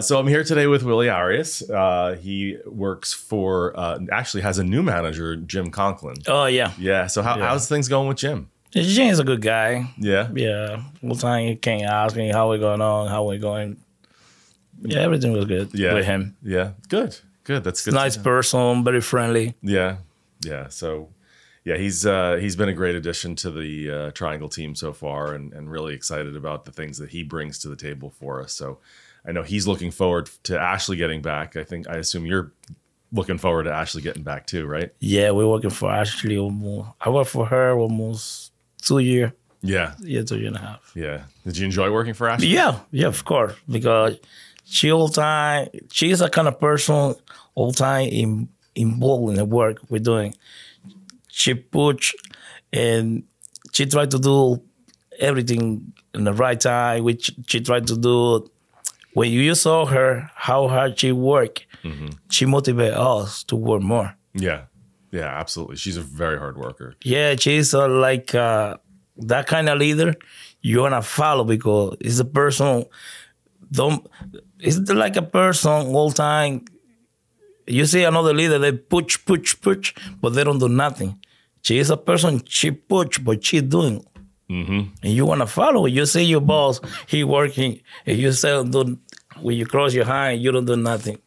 So I'm here today with Willie Arias. He works for, actually has a new manager, Jim Conklin. Oh, yeah. Yeah. So how's things going with Jim? Jim's a good guy. Yeah. Yeah. All the time he can't ask me how we're going on, how we're going. Yeah, everything was good with him. Yeah. Good. Good. That's good. Nice person, very friendly. Yeah. Yeah. So, yeah, he's been a great addition to the Triangle team so far, and really excited about the things that he brings to the table for us. So I know he's looking forward to Ashley getting back. I assume you're looking forward to Ashley getting back too, right? Yeah, we're working for Ashley almost. I worked for her almost 2 years. Yeah. Yeah, 2 years and a half. Yeah. Did you enjoy working for Ashley? Yeah, of course. Because she's a kind of person all time involved in the work we're doing. She push and she tried to do everything in the right time, which she tried to do. When you saw her, how hard she worked, she motivated us to work more. Yeah. Yeah, absolutely. She's a very hard worker. Yeah, she's like that kind of leader you want to follow, because it's a person, it's like a person all time. You see another leader, they push, but they don't do nothing. She is a person, she push, but she's doing. And you want to follow. You see your boss, he working, and you say, when you cross your hand, you don't do nothing.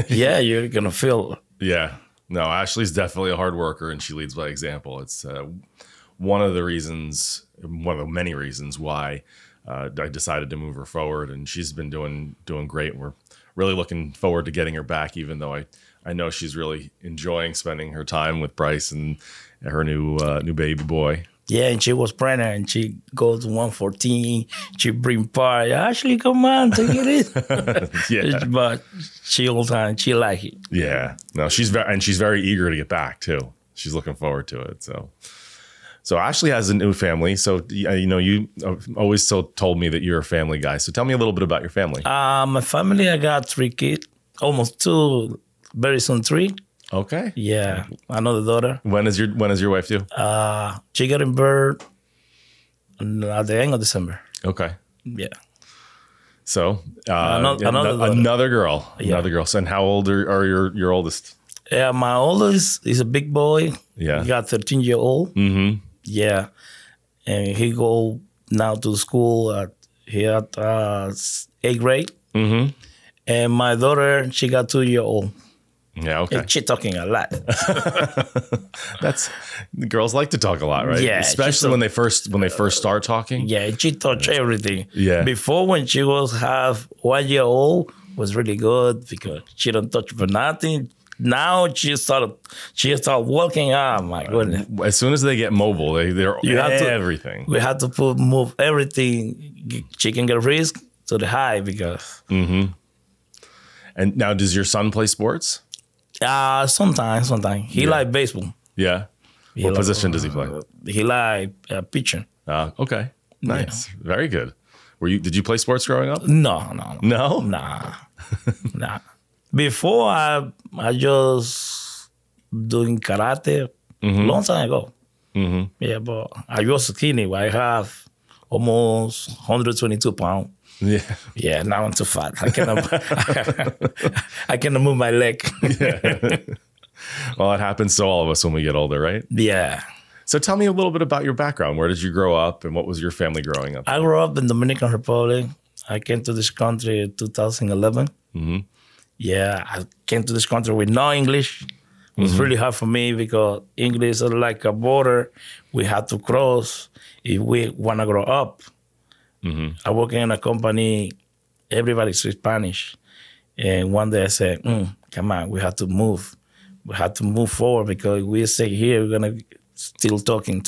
Yeah, you're going to feel. Yeah. No, Ashley's definitely a hard worker, and she leads by example. It's one of the many reasons why I decided to move her forward, and she's been doing great. We're really looking forward to getting her back, even though I know she's really enjoying spending her time with Bryce and her new baby boy. Yeah, and she was pregnant, and she goes to 114. She bring part. Ashley, come on, take it in. Yeah, but she all time she like it. Yeah, no, she's very eager to get back too. She's looking forward to it. So Ashley has a new family. So you always told me that you're a family guy. So tell me a little bit about your family. My family, I got 3 kids, almost 2, very soon 3. Okay. Yeah, another daughter. When is your wife due? She got in birth at the end of December. Okay. Yeah. So another girl. Yeah. Another girl. So, and how old are your oldest? Yeah, my oldest is a big boy. Yeah. He got 13-year-old. Yeah, and he go now to school. He at 8th grade. And my daughter, she got 2-year-old. Yeah, okay. And she talking a lot. Girls like to talk a lot, right? Yeah, especially when they first start talking. Yeah, she touch everything. Yeah. Before, when she was 1 year old, was really good because she don't touch for nothing. Now she started walking. Oh my goodness! As soon as they get mobile, they're everything. We have to move everything. She can get risk to the high because. And now, does your son play sports? Sometimes. He like baseball. Yeah. What position does he play? He like pitching. Okay. Nice. Yeah. Very good. Did you play sports growing up? No. No? Nah. Before I just doing karate long time ago. Yeah, but I was skinny. I have almost 122 pounds. Yeah. Yeah, now I'm too fat. I cannot move my leg. Yeah. Well, it happens to all of us when we get older, right? Yeah. So tell me a little bit about your background. Where did you grow up, and what was your family growing up? I grew up in Dominican Republic. I came to this country in 2011. Yeah, I came to this country with no English. It was really hard for me because English is like a border we had to cross if we want to grow up. I work in a company, everybody speaks Spanish. And one day I said, come on, we have to move. We have to move forward because we stay here, we're going to still talking.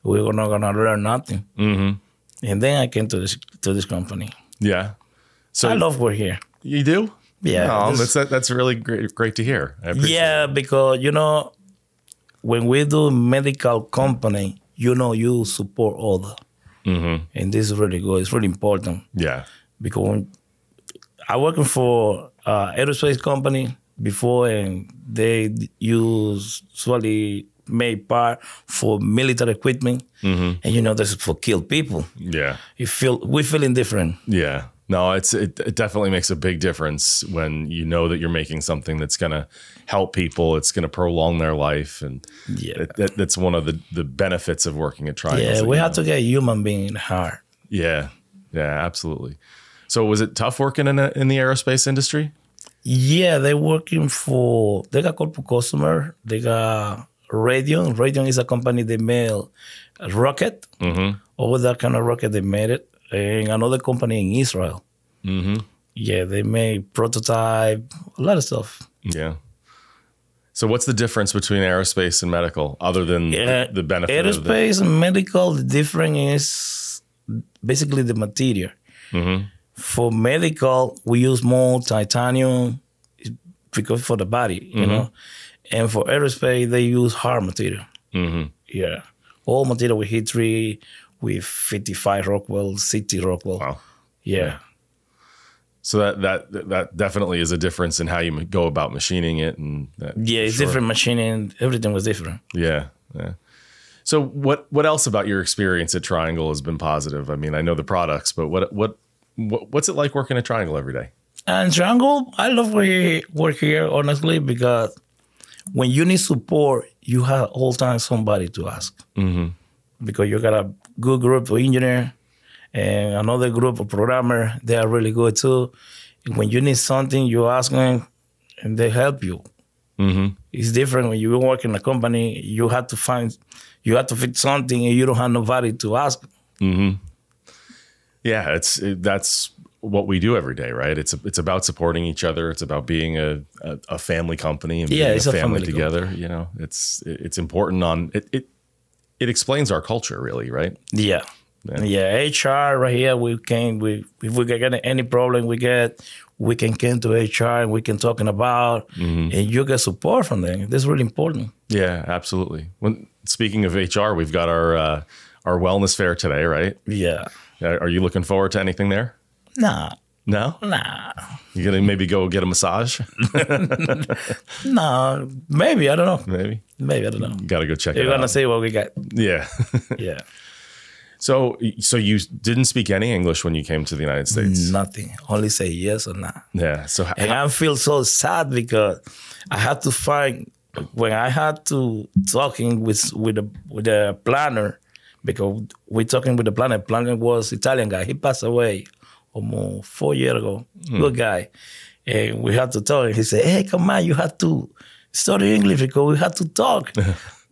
We're not going to learn nothing. And then I came to this company. Yeah. So I love work here. You do? Yeah. Oh, that's really great to hear. I appreciate it. Because, when we do medical company, you support other. And this is really good. It's really important. Yeah. Because when I working for aerospace company before, and they usually make part for military equipment. And this is for kill people. Yeah. We're feeling different. Yeah. No, it definitely makes a big difference when you know that you're making something that's going to help people. It's going to prolong their life. And that's one of the benefits of working at Triangles. Yeah, we have to get human being in the heart. Yeah, absolutely. So was it tough working in the aerospace industry? Yeah, they got couple customer. They got Radion. Radion is a company that made a rocket. Mm-hmm. Over that kind of rocket, they made it. And another company in Israel. Mm-hmm. Yeah, they made prototype, a lot of stuff. Yeah. So what's the difference between aerospace and medical, other than the benefit aerospace and medical, the difference is basically the material. Mm-hmm. For medical, we use more titanium because for the body, you know. And for aerospace, they use hard material. Mm-hmm. Yeah. All material with heat treat, with 55 Rockwell, 60 Rockwell. Wow. Yeah. So that definitely is a difference in how you go about machining it. And it's different machining. Everything was different. Yeah. So what else about your experience at Triangle has been positive? I mean, I know the products, but what's it like working at Triangle every day? And Triangle, I love work here, honestly, because when you need support, you have all time somebody to ask. Mm-hmm. Because you got a good group of engineer and another group of programmer. They are really good too. When you need something, you ask them and they help you. Mm-hmm. It's different when you work in a company. You have to fix something and you don't have nobody to ask. Mm-hmm. Yeah, that's what we do every day, right? It's about supporting each other. It's about being a family company and being a family together. Company. You know, it's important it explains our culture, really, right? Yeah. HR right here. If we get any problem we can come to HR and we can talking about, and you get support from them. That's really important. Yeah, absolutely. Speaking of HR, we've got our wellness fair today, right? Yeah. Are you looking forward to anything there? Nah. No? Nah. You gonna maybe go get a massage? No, maybe. I don't know. Maybe I don't know. Got to go check it out. You're gonna see what we got. Yeah. Yeah. So you didn't speak any English when you came to the United States? Nothing. Only say yes or no. Yeah. So and I feel so sad because I had to find when I had to talking with the planner, because we're talking with the planner. Planner was Italian guy. He passed away almost 4 years ago. Good guy. And we had to talk. He said, "Hey, come on, you have to study English because we have to talk."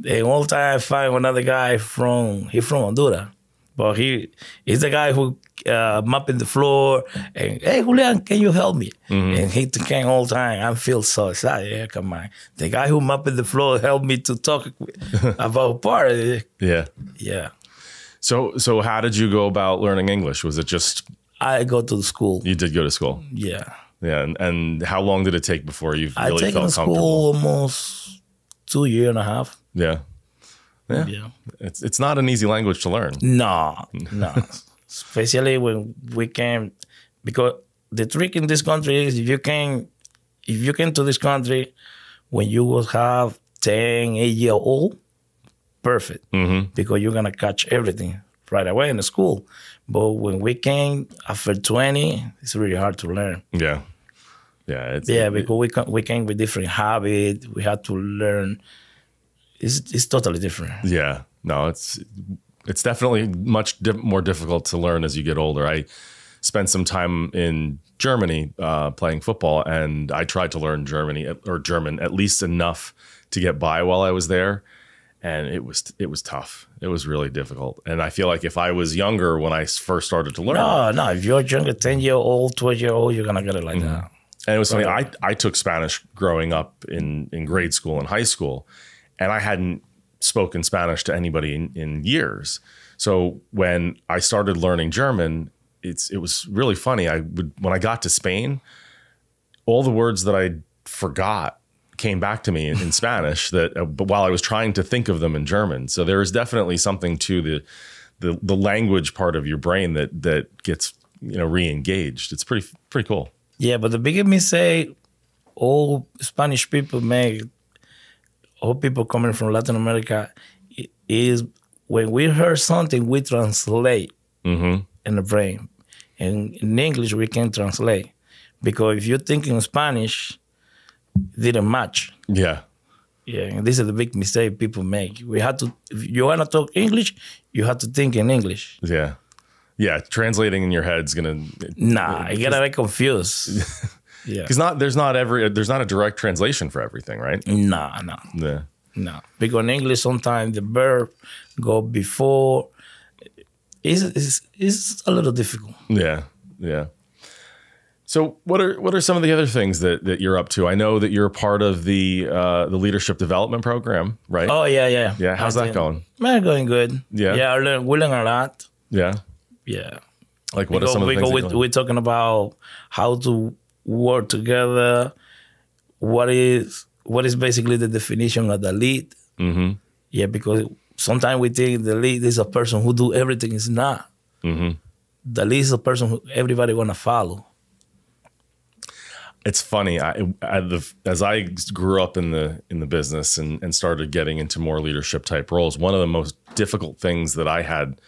And all the time I find another guy from Honduras. But he's the guy who mopping the floor. And, "Hey, Julian, can you help me?" And he came all the time. I feel so sad. Yeah, come on. The guy who mopping the floor helped me to talk about part. Yeah. Yeah. So how did you go about learning English? Was it just... I go to the school. You did go to school? Yeah. Yeah, and how long did it take before you really felt comfortable? I school almost 2.5 years. Yeah. It's not an easy language to learn. No. Especially when we came, because the trick in this country is if you came to this country when you will have 10, 8 years old, perfect, because you're gonna catch everything right away in the school. But when we came after 20, it's really hard to learn. Yeah. Because we came with different habits. We had to learn. It's totally different. Yeah. No, it's definitely much more difficult to learn as you get older. I spent some time in Germany playing football, and I tried to learn German at least enough to get by while I was there. And it was tough. It was really difficult. And I feel like if I was younger when I first started to learn. No. If you're younger, 10-year-old, 12-year-old, you're going to get it like that. And it was funny. I took Spanish growing up in grade school and high school, and I hadn't spoken Spanish to anybody in years. So when I started learning German, it was really funny. When I got to Spain, all the words that I forgot came back to me in Spanish but while I was trying to think of them in German. So there is definitely something to the language part of your brain that gets re-engaged. It's pretty cool. Yeah, but the biggest mistake all Spanish people make, all people coming from Latin America, is when we hear something, we translate in the brain. And in English, we can translate. Because if you think in Spanish, it didn't match. Yeah. Yeah, and this is the big mistake people make. We have to, if you want to talk English, you have to think in English. Yeah. Yeah. Translating in your head's going to. Nah, you gotta get confused. Yeah. Because there's not a direct translation for everything, right? No. Yeah. No. Because in English, sometimes the verb go before. It's a little difficult. Yeah. Yeah. So what are some of the other things that you're up to? I know that you're a part of the leadership development program, right? Oh yeah. Yeah. How's that going? Man, going good. Yeah. Yeah, we learn a lot. Yeah. Yeah. Like what are some of the things we're talking about how to work together. What is basically the definition of the lead? Mm-hmm. Yeah, because sometimes we think the lead is a person who do everything. It's not. Mm-hmm. The lead is a person who everybody want to follow. It's funny. As I grew up in the business and started getting into more leadership type roles, one of the most difficult things that I had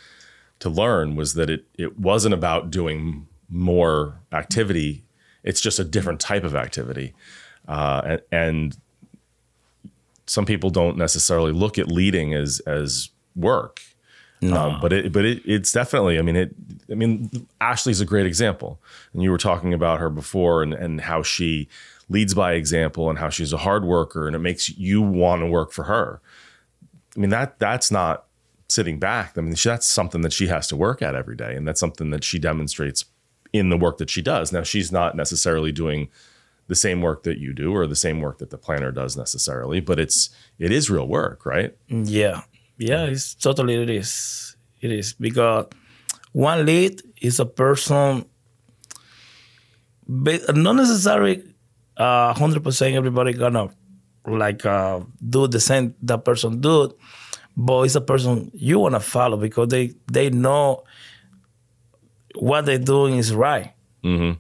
to learn was that it wasn't about doing more activity. It's just a different type of activity. And some people don't necessarily look at leading as work. No. But it's definitely, I mean, Ashley's a great example. And you were talking about her before and how she leads by example and how she's a hard worker and it makes you want to work for her. I mean, that's not sitting back. I mean, that's something that she has to work at every day. And that's something that she demonstrates in the work that she does. Now, she's not necessarily doing the same work that you do or the same work that the planner does necessarily, but it is real work, right? Yeah. Yeah, it is. It is because one lead is a person, but not necessarily 100% everybody gonna do the same that person do, but it's a person you wanna follow because they know what they're doing is right. Mm-hmm.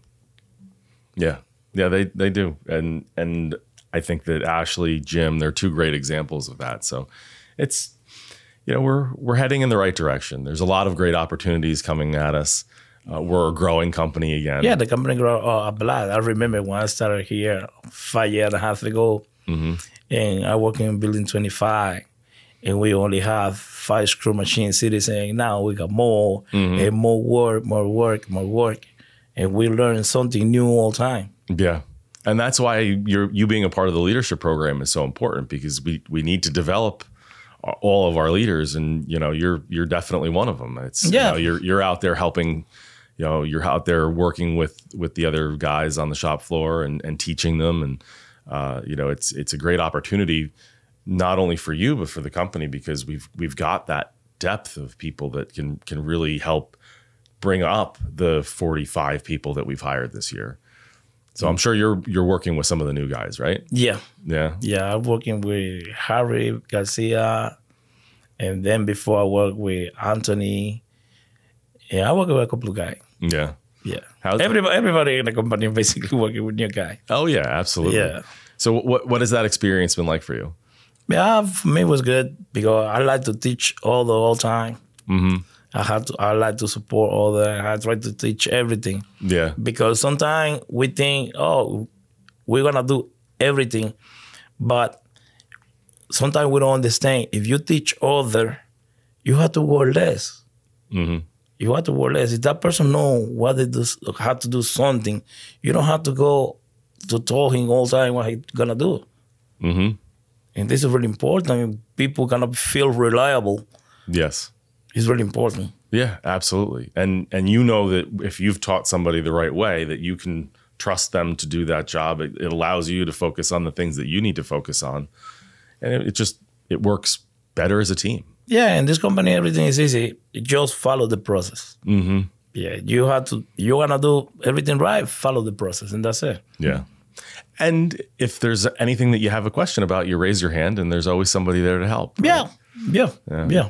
Yeah, they do, and I think that Ashley, Jim, they're two great examples of that. So it's. We're heading in the right direction. There's a lot of great opportunities coming at us. We're a growing company again. Yeah, the company grew a lot. I remember when I started here 5.5 years ago, and I work in building 25, and we only have 5 screw machines sitting. Now we got more and more work, and we learn something new all the time. Yeah. And that's why you being a part of the leadership program is so important because we need to develop all of our leaders, and you're definitely one of them. It's you're out there helping, you're out there working with the other guys on the shop floor and teaching them, and it's a great opportunity not only for you but for the company because we've got that depth of people that can really help bring up the 45 people that we've hired this year. So I'm sure you're working with some of the new guys, right? Yeah. Yeah. Yeah, I'm working with Harry Garcia, and then before I work with Anthony. Yeah, I work with a couple of guys. Yeah. Yeah. Everybody in the company basically working with new guys. Oh yeah, absolutely. Yeah. So what has that experience been like for you? Yeah, for me it was good because I like to teach all the time. Mm-hmm. I like to support all that. I try to teach everything. Yeah. Because sometimes we think, we're gonna do everything, but sometimes we don't understand. If you teach other, you have to work less. Mm-hmm. You have to work less. If that person know what they do, how to do something, you don't have to go to tell him all the time what he's gonna do. Mm-hmm. And this is really important. People gonna feel reliable. Yes. It's really important. Yeah, absolutely. And that if you've taught somebody the right way, that you can trust them to do that job. It allows you to focus on the things that you need to focus on. And it works better as a team. Yeah, in this company, everything is easy. You just follow the process. Mm-hmm. Yeah, you want to do everything right, follow the process, and that's it. Yeah. And if there's anything that you have a question about, you raise your hand, and there's always somebody there to help. Right? Yeah.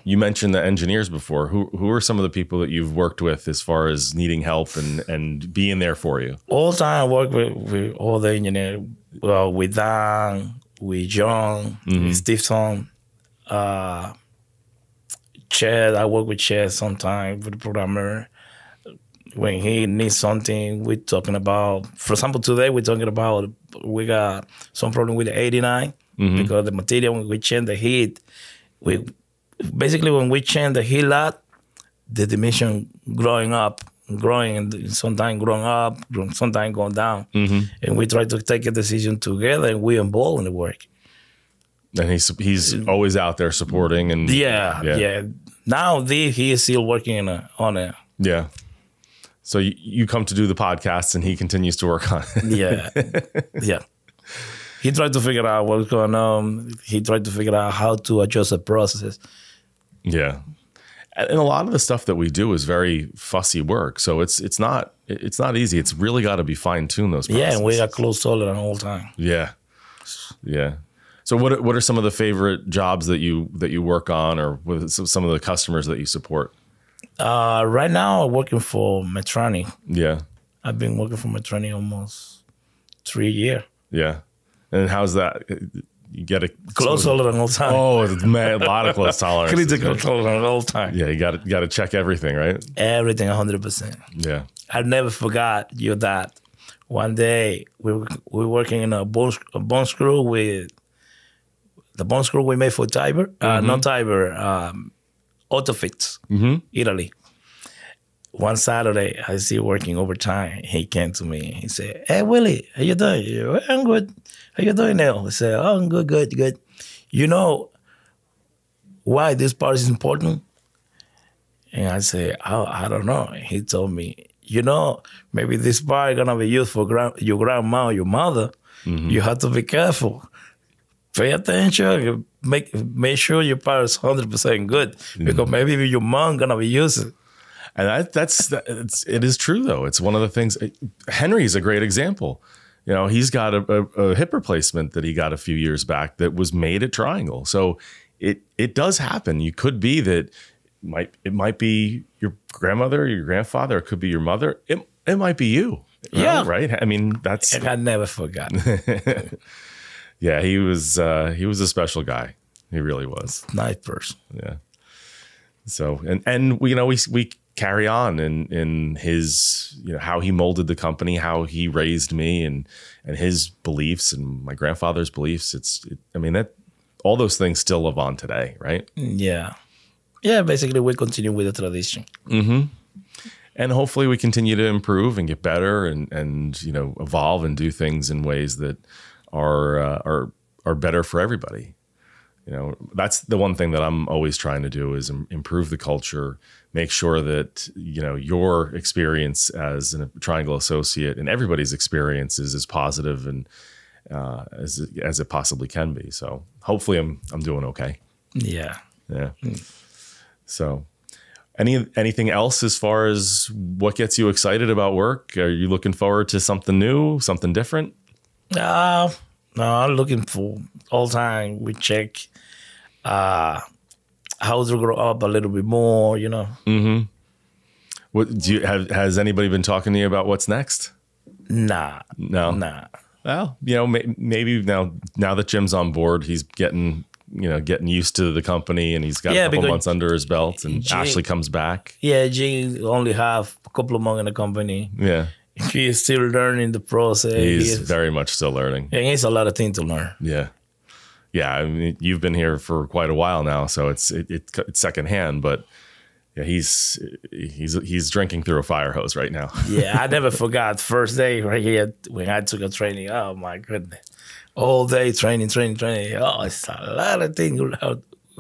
You mentioned the engineers before. Who are some of the people that you've worked with as far as needing help and being there for you? All the time I work with all the engineers. Well, with Dan, with John, with Stevenson, Chad. I work with Chad sometimes with the programmer. when he needs something, we're talking about, for example, today we're talking about, we got some problem with the 89 because the material, when we change the heat, basically when we change the heat lot, the dimension growing, and sometimes growing up, sometimes going down. And we try to take a decision together, and we involved in the work. And he's always out there supporting. And yeah. Now he is still working on it. Yeah. So you come to do the podcast, and he continues to work on it. Yeah. He tried to figure out what's going on. He tried to figure out how to adjust the process. Yeah. And a lot of the stuff that we do is very fussy work. So it's not easy. It's really got to be fine-tuned, those processes. Yeah, and we got close tolerance all the time. Yeah. Yeah. So what are some of the favorite jobs that you work on, or with some of the customers that you support? Right now, I'm working for Medtronic. Yeah. I've been working for Medtronic almost 3 years. Yeah. And how's that? You get a close tolerance all the time. Oh man, a lot of close tolerance. Critical tolerance all the time. Yeah, you got to check everything, right? Everything 100%. Yeah. I never forgot that. One day we were working in a bone screw with the bone screw we made for Tiber, not Tiber, Autofix, Italy. One Saturday, I see working overtime. He came to me. He said, "Hey, Willie, how you doing?" "I'm good. How you doing now?" I said, "Oh, I'm good. You know why this part is important?" And I said, "Oh, I don't know." He told me, "You know, maybe this part is going to be used for your grandma or your mother. You have to be careful. Pay attention. Make sure your part is 100% good because maybe your mom going to be using it." And it is true, though. It's one of the things. Henry's a great example. You know, he's got a hip replacement that he got a few years back that was made at Triangle. So it does happen. You could be that it might be your grandmother, or your grandfather. It could be your mother. It might be you. Yeah. Right. I mean, that's. And I never forgot. Yeah, he was a special guy. He really was. Nice person. Yeah. So and we carry on in his, how he molded the company, how he raised me, and his beliefs and my grandfather's beliefs. That all those things still live on today, right? Yeah. Basically, we continue with the tradition. And hopefully, we continue to improve and get better, and evolve and do things in ways that are better for everybody. That's the one thing that I'm always trying to do is improve the culture, make sure that, your experience as a Triangle associate and everybody's experience is as positive and as it possibly can be. So hopefully I'm doing okay. Yeah. Yeah. So anything else as far as what gets you excited about work? Are you looking forward to something new, something different? No, I'm looking for all time. We check how to grow up a little bit more, What has anybody been talking to you about what's next? No. Well, maybe now that Jim's on board, he's getting used to the company, and he's got a couple months under his belt, and Ashley comes back. Yeah, Jim only have a couple of months in the company. Yeah. He is still learning the process. He's very much still learning. And he's a lot of things to learn. Yeah. Yeah, I mean, you've been here for quite a while now, so it's secondhand, but yeah, he's drinking through a fire hose right now. Yeah, I never forgot first day right here when I took a training. Oh my goodness, all day training. Oh, it's a lot of things we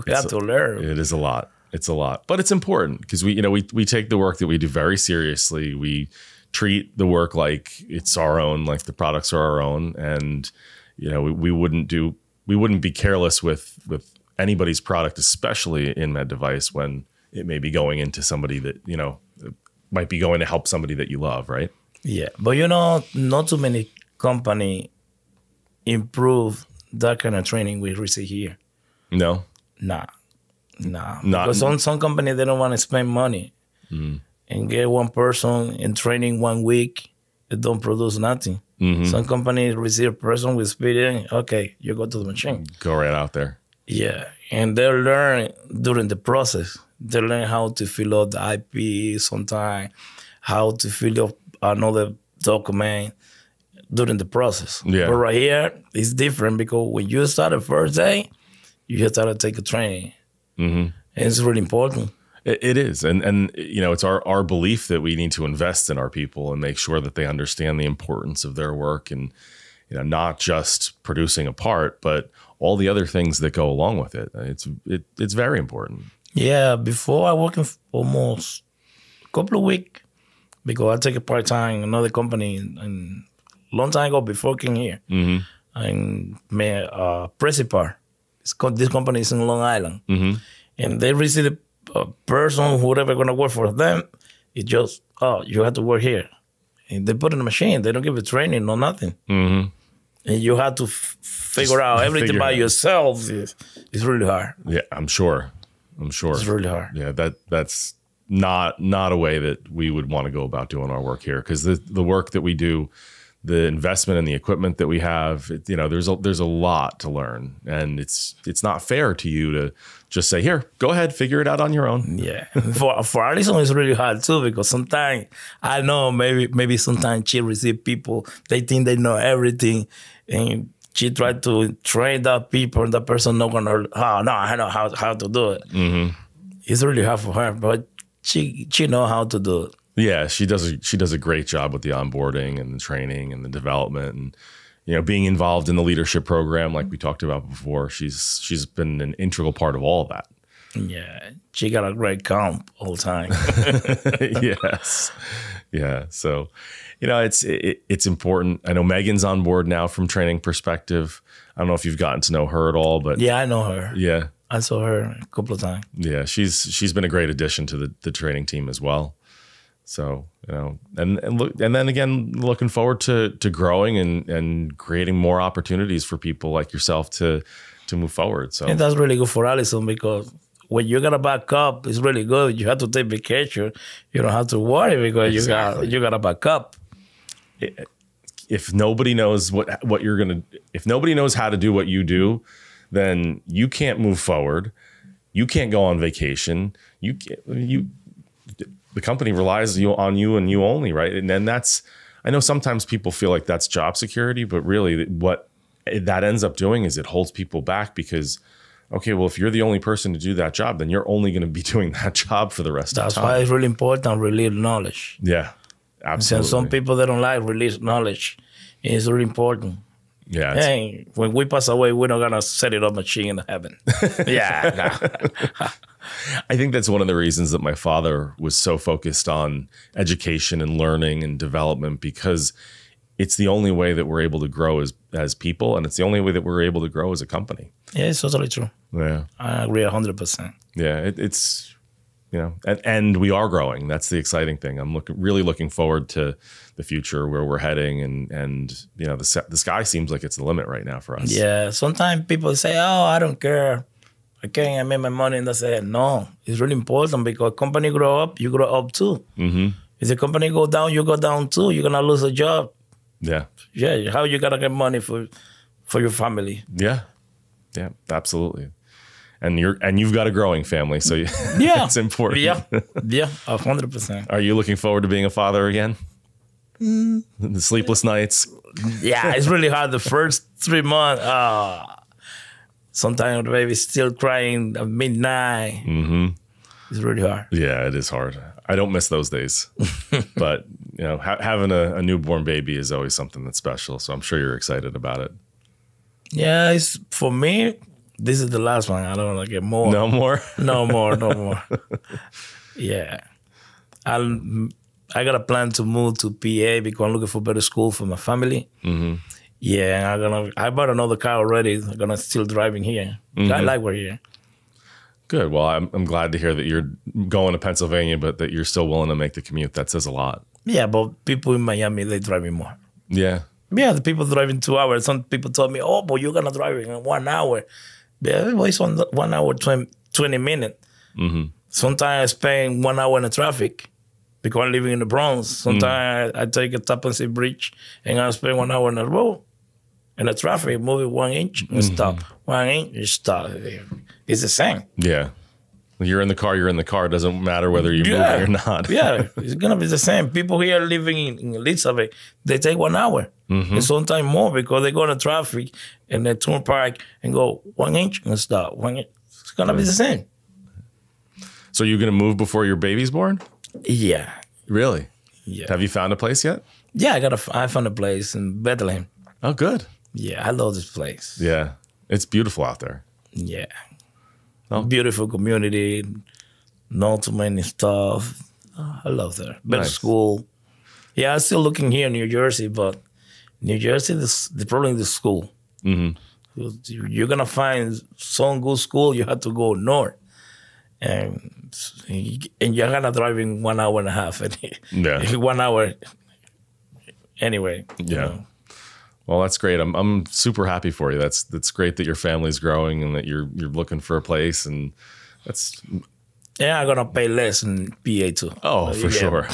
have to learn. It is a lot. It's a lot, but it's important because we take the work that we do very seriously. We treat the work like it's our own, like the products are our own, and we wouldn't be careless with anybody's product, especially in med device, when it may be going into somebody that, might be going to help somebody that you love, right? Yeah. But, not too many company improve that kind of training we receive here. No? Nah. Because some company, they don't want to spend money and get one person in training 1 week. It don't produce nothing. Some companies receive a person with experience. Okay, you go to the machine. Go right out there. Yeah, and they learn during the process. They learn how to fill out the IP sometimes, how to fill up another document during the process. Yeah. But right here, it's different because when you start the first day, you just start to take a training. And it's really important. It is. And you know, it's our belief that we need to invest in our people and make sure that they understand the importance of their work and, you know, not just producing a part, but all the other things that go along with it. It's very important. Yeah, before I worked in almost a couple of weeks because I take a part-time another company and long time ago before I came here. And Precipar. This company is in Long Island. And they receive a person, whoever going to work for them, it just, you have to work here. And they put in a machine. They don't give you training, no nothing. And you have to figure out everything by yourself. It's really hard. Yeah, I'm sure. It's really hard. Yeah, that's not a way that we would want to go about doing our work here, because the work that we do, the investment in the equipment that we have, you know, there's a lot to learn, and it's not fair to you to just say, here, go ahead, figure it out on your own. Yeah, for Alison, it's really hard too, because sometimes I know maybe sometimes she receive people, they think they know everything, and she tried to train that people, and that person not gonna. Oh no, I know how to do it. It's really hard for her, but she know how to do it. Yeah, she does a great job with the onboarding and the training and the development, and, you know, being involved in the leadership program like we talked about before. She's been an integral part of all of that. Yeah, she got a great comp all the time. Yes, yeah. So, you know, it's important. I know Megan's on board now from training perspective. I don't know if you've gotten to know her at all, but yeah, I know her. Yeah, I saw her a couple of times. Yeah, she's been a great addition to the training team as well. So, you know, and then again, looking forward to growing and creating more opportunities for people like yourself to move forward. So, and that's really good for Alison, because when you got to back up, it's really good. You have to take vacation. You don't have to worry because you got to back up. If nobody knows what you're gonna, if nobody knows how to do what you do, then you can't move forward. You can't go on vacation. The company relies on you and you only, right? And then I know sometimes people feel like that's job security, but really what that ends up doing is it holds people back, because, okay, well, if you're the only person to do that job, then you're only going to be doing that job for the rest of the time. That's why it's really important, release knowledge. Yeah, absolutely. And some people, they don't like release knowledge. It's really important. Yeah. Hey, when we pass away, we're not going to set it up machine in heaven. Yeah. I think that's one of the reasons that my father was so focused on education and learning and development, because it's the only way that we're able to grow as people, and it's the only way that we're able to grow as a company. Yeah, it's totally true. Yeah. I agree 100%. Yeah, it's, you know, and we are growing. That's the exciting thing. I'm really looking forward to the future, where we're heading, and you know, the sky seems like it's the limit right now for us. Yeah, sometimes people say, "Oh, I don't care. I make my money," and that's it. No, it's really important, because company grow up, you grow up too. If the company go down, you go down too. You're gonna lose a job. Yeah. Yeah. How you gonna get money for your family? Yeah. Yeah. Absolutely. And you've got a growing family, so yeah, it's important. Yeah. Yeah. 100%. Are you looking forward to being a father again? The sleepless nights. Yeah, it's really hard. The first 3 months. Sometimes the baby's still crying at midnight. It's really hard. Yeah, it is hard. I don't miss those days. But, you know, having a newborn baby is always something that's special. So I'm sure you're excited about it. Yeah, for me, this is the last one. I don't want to get more. No more? No more. Yeah. I got a plan to move to PA because I'm looking for better school for my family. Yeah, I bought another car already. I'm gonna still driving here. I like we're here. Good. Well, I'm glad to hear that you're going to Pennsylvania, but that you're still willing to make the commute. That says a lot. Yeah, but people in Miami, they driving more. Yeah. Yeah, the people driving 2 hours. Some people told me, "Oh, but you're gonna drive in 1 hour." Yeah, well, it's 1 hour 20 minutes. Sometimes I spend 1 hour in the traffic because I'm living in the Bronx. Sometimes I take a Tappan Zee Bridge and I spend 1 hour in the road. In the traffic, move it 1 inch and stop. 1 inch, you stop. It's the same. Yeah. You're in the car. You're in the car. It doesn't matter whether you're moving or not. Yeah, it's gonna be the same. People here living in Elizabeth, they take 1 hour and sometimes more because they go to traffic and they turn park and go 1 inch and stop. 1 inch. It's gonna be the same. So you're gonna move before your baby's born? Yeah. Really? Yeah. Have you found a place yet? Yeah, I found a place in Bethlehem. Oh, good. Yeah, I love this place. Yeah, it's beautiful out there. Yeah. Oh. Beautiful community, not too many stuff. I love there. Better Nice. school. Yeah, I'm still looking here in New Jersey, but New Jersey, the problem is the school. You're going to find some good school, you have to go north. And you're going to drive in 1 hour and a half. Yeah. 1 hour anyway. Yeah. You know. Well, that's great. I'm super happy for you. That's great that your family's growing and that you're looking for a place, and that's. Yeah, I'm gonna pay less in PA too. Oh, for sure.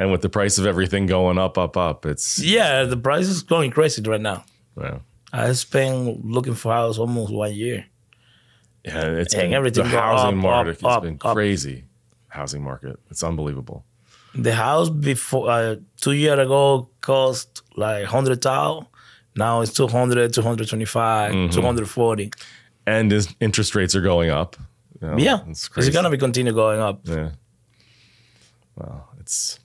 And with the price of everything going up, it's. Yeah, the price is going crazy right now. Wow. I spent looking for house almost 1 year. Yeah, it's And been, everything the go housing up, market up, has been up. crazy. Housing market, it's unbelievable. The house before 2 years ago cost like 100,000. Now it's 200, 225, 240. And interest rates are going up. You know, Yeah, it's crazy. it's gonna be continue going up. Yeah. Well, it's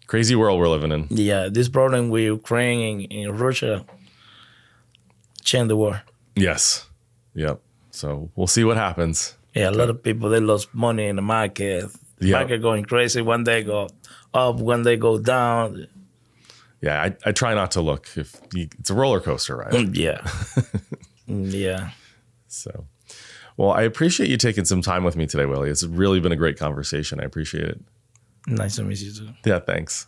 a crazy world we're living in. Yeah, this problem with Ukraine and in Russia changed the world. Yes. Yep. So we'll see what happens. Yeah, a lot of people, they lost money in the market. Yeah. Market going crazy. One day go up, one day go down. Yeah, I try not to look. It's a roller coaster ride. Yeah. Yeah. So, well, I appreciate you taking some time with me today, Willie. It's really been a great conversation. I appreciate it. Nice to meet you too. Yeah, thanks.